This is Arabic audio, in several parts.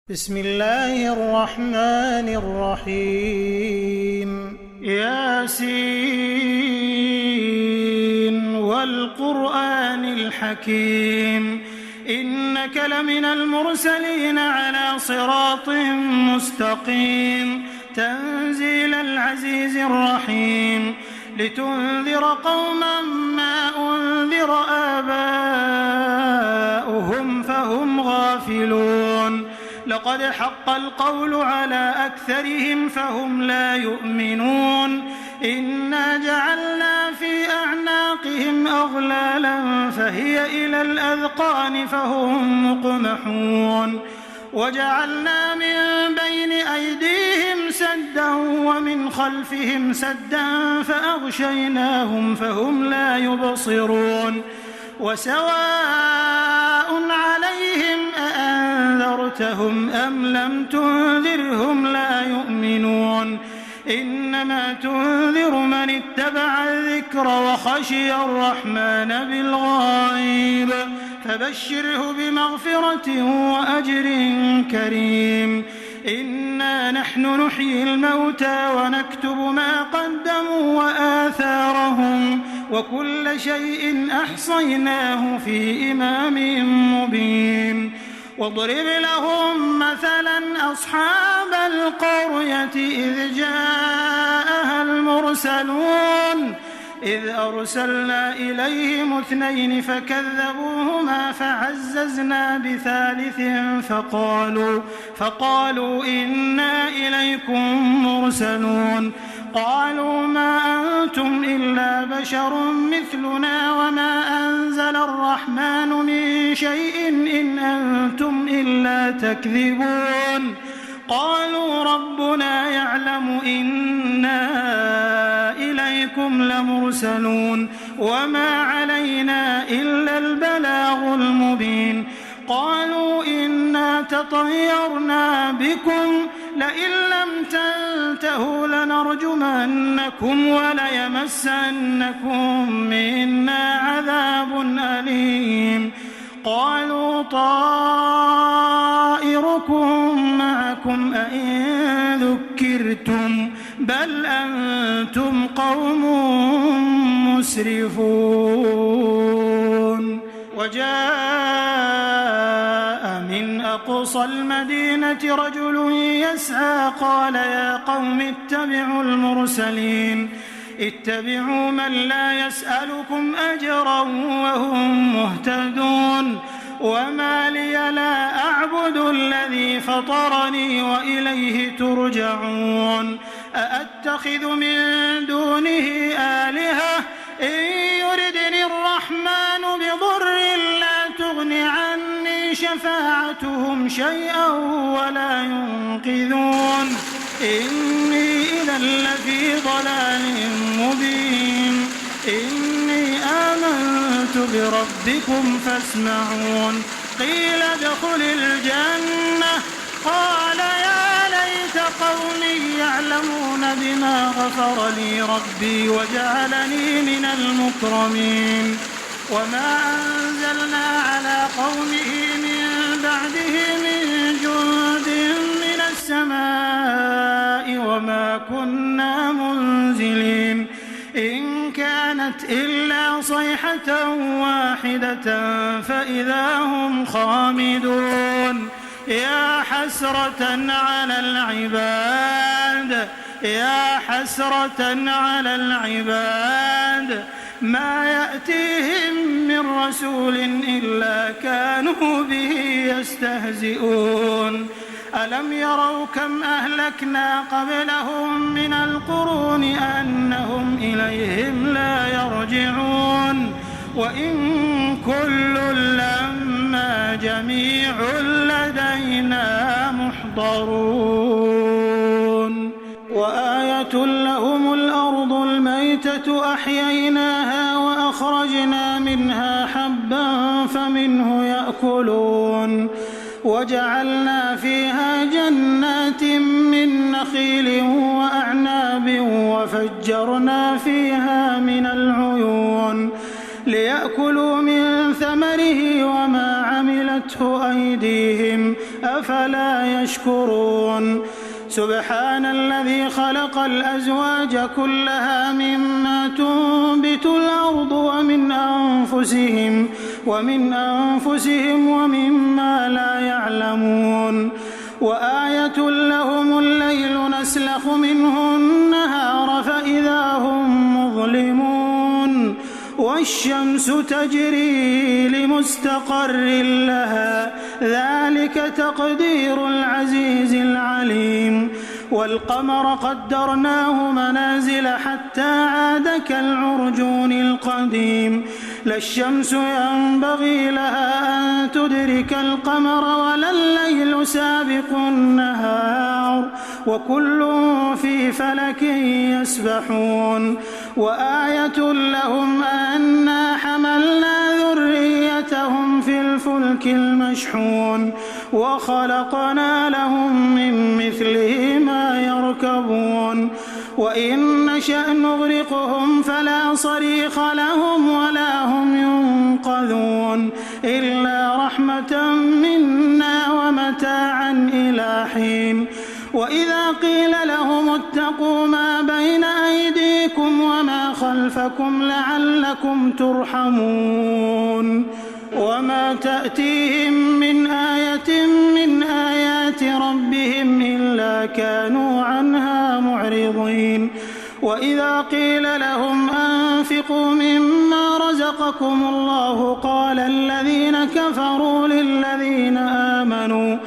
بسم الله الرحمن الرحيم ياسين والقرآن الحكيم إنك لمن المرسلين على صراط مستقيم تنزيل العزيز الرحيم لتنذر قوما ما أنذر آباؤهم فهم غافلون لقد حق القول على أكثرهم فهم لا يؤمنون إنا جعلنا في أعناقهم أغلالا فهي إلى الأذقان فهم مقمحون وجعلنا من بين أيديهم سدا ومن خلفهم سدا فأغشيناهم فهم لا يبصرون وسواء عليهم أأنذرتهم أم لم تنذرهم لا يؤمنون إنما تنذر من اتبع الذكر وخشي الرحمن بالغيب فبشره بمغفرة وأجر كريم إنا نحن نحيي الموتى ونكتب ما قدموا وآثارهم وكل شيء أحصيناه في إمام مبين واضرب لهم مثلا أصحاب القرية إذ جاءها المرسلون إذ أرسلنا إليهم 2 فكذبوهما فعززنا بثالث فقالوا إنا إليكم مرسلون قالوا ما أنتم إلا بشر مثلنا وما أنزل الرحمن من شيء إن أنتم إلا تكذبون قالوا ربنا يعلم إنا إليكم لمرسلون وما علينا إلا البلاغ المبين قالوا إنا تطيرنا بكم لئن لم تنتهوا لنرجمنكم وليمسنكم منا عذاب أليم قالوا طائركم معكم أئن ذكرتم بل أنتم قوم مسرفون وجاء من أقصى المدينة رجل يسعى قال يا قوم اتبعوا المرسلين اتبعوا من لا يسألكم أجرا وهم مهتدون وما لي لا أعبد الذي فطرني وإليه ترجعون أأتخذ من دونه آلهة إن يردني الرحمن بضر لا تغن عني شفاعتهم شيئا ولا ينقذون إني إذا لفي ضلال مبين إني آمنت بربكم فاسمعون قيل ادخل الجنة قال يا ليت قومي يعلمون بما غفر لي ربي وجعلني من المكرمين وما أنزلنا على قومه من بعده من جند من السماء وما كنا منزلين إن كانت إلا صيحة واحدة فإذا هم خامدون يا حسرة على العباد ما يأتيهم من رسول إلا كانوا به يستهزئون ألم يروا كم أهلكنا قبلهم من القرون أنهم إليهم لا يرجعون وإن كل لما جميع لدينا محضرون وآية لهم الأرض الميتة أحييناها وأخرجنا منها حبا فمنه يأكلون وجعلنا فيها جنات من نخيل وأعناب وفجرنا فيها من العيون ليأكلوا من ثمره وما عملته أيديهم أفلا يشكرون سبحان الذي خلق الأزواج كلها مما تنبت الأرض ومن أنفسهم ومما لا يعلمون وآية لهم الليل نسلخ منه النهار فإذا هم مظلمون والشمس تجري لمستقر لها ذلك تقدير العزيز العليم والقمر قدرناه منازل حتى عاد كالعرجون القديم لا الشمس ينبغي لها أن تدرك القمر ولا الليل سابق النهار وكل في فلك يسبحون وآية لهم أنا حملنا ذريتهم في الفلك المشحون وخلقنا لهم من مثله ما يركبون وإن نشأ نغرقهم فلا صريخ لهم ولا هم ينقذون إلا رحمة منا ومتاعا إلى حين وإذا قيل لهم اتقوا ما بين أيديكم وما خلفكم لعلكم ترحمون وما تأتيهم من آية من آيات ربهم إلا كانوا عنها معرضين وإذا قيل لهم أنفقوا مما رزقكم الله قال الذين كفروا للذين آمنوا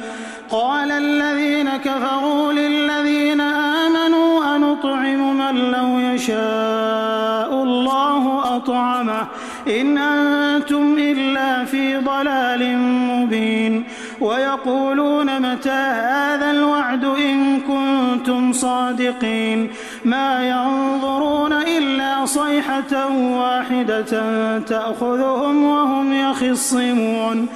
أنطعم من لو يشاء الله أطعمه إن أنتم إلا في ضلال مبين ويقولون متى هذا الوعد إن كنتم صادقين ما ينظرون إلا صيحة واحدة تأخذهم وهم يخصمون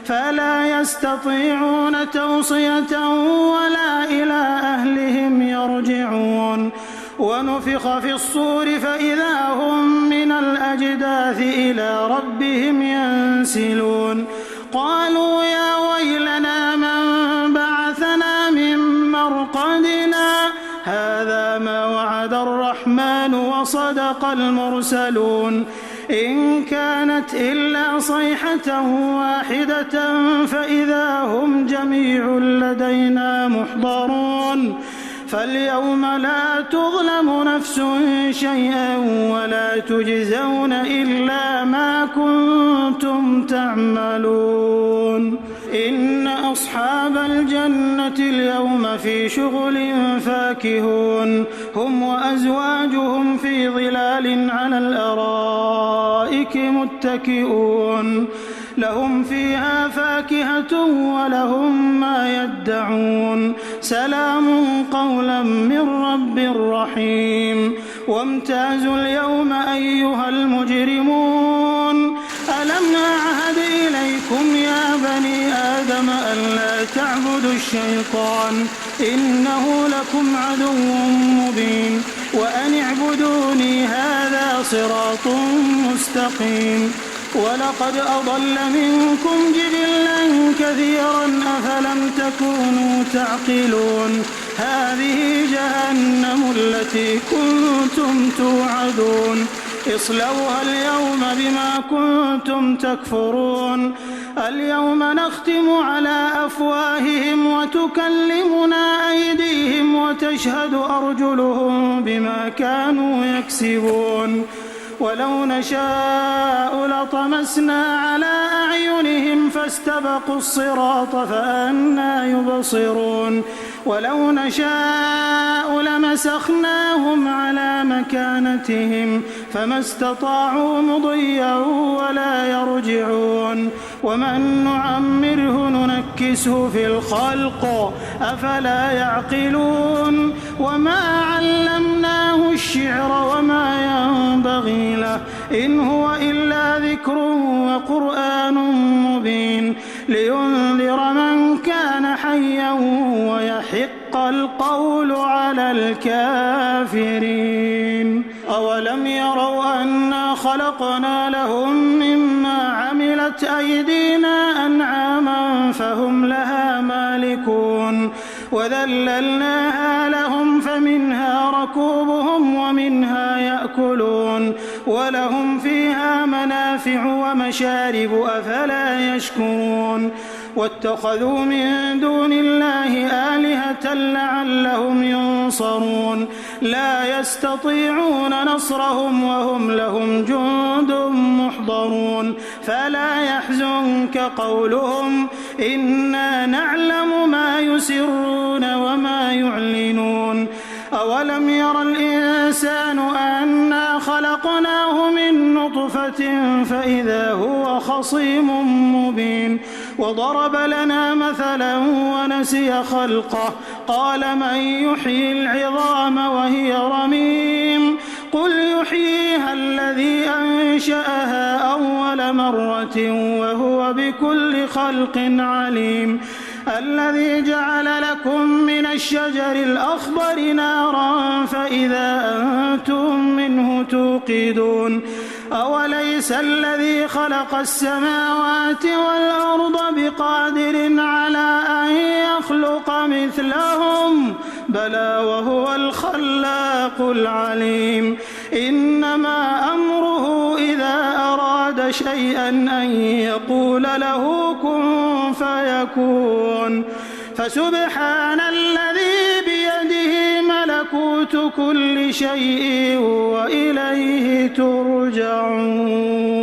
فلا يستطيعون توصية ولا إلى أهلهم يرجعون ونفخ في الصور فإذا هم من الأجداث إلى ربهم ينسلون قالوا يا ويلنا من بعثنا من مرقدنا هذا ما وعد الرحمن وصدق المرسلون إن كانت إلا صيحة واحدة فإذا هم جميع لدينا محضرون فاليوم لا تظلم نفس شيئا ولا تجزون إلا ما كنتم تعملون إن أصحاب الجنة اليوم في شغل فاكهون هم وأزواجهم في ظلال على الأرائك متكئون لهم فيها فاكهة ولهم ما يدعون سلام قولا من رب رحيم وامتازوا اليوم أيها المجرمون ألم أعهد إليكم يا بني آدم ألا تعبدوا الشيطان إنه لكم عدو مبين وأن اعبدوني هذا صراط مستقيم ولقد أضل منكم جبلا كثيرا أفلم تكونوا تعقلون هذه جهنم التي كنتم توعدون اصلوها اليوم بما كنتم تكفرون اليوم نختم على أفواههم وتكلمنا أيديهم وتشهد أرجلهم بما كانوا يكسبون ولو نشاء لطمسنا على أعينهم فاستبقوا الصراط فأنى يبصرون ولو نشاء لمسخناهم على مكانتهم فما استطاعوا مضيا ولا يرجعون ومن نعمره ننكسه في الخلق أفلا يعقلون وما علمناه الشعر وما ينبغي له إن هو إلا ذكر وقرآن مبين لينذر من كان حيا ويحق القول على الكافرين أولم يروا أنا خلقنا لهم مما عملت أيدينا أنعاما فهم لها مالكون وذللناها لهم فمنها ركوبهم ومنها يأكلون ولهم فيها منافع ومشارب أفلا يشكرون واتخذوا من دون الله آلهة لعلهم ينصرون لا يستطيعون نصرهم وهم لهم جند محضرون فلا يحزنك قولهم إنا نعلم ما يسرون وما يعلنون أولم ير الإنسان أنا خلقناه من نطفة فإذا هو خصيم مبين وضرب لنا مثلا ونسي خلقه قال من يحيي العظام وهي رميم قل يحييها الذي أنشأها أول مرة وهو بكل خلق عليم الذي جعل لكم من الشجر الأخضر نارا فإذا أنتم منه توقدون أوليس الذي خلق السماوات والأرض بقادر على أن يخلق مثلهم بلى وهو الخلاق العليم إنما أمره إذا أراد شيئا أن يقول له كن فيكون فسبحان الذي بيده ملكوت كل شيء وإليه ترجعون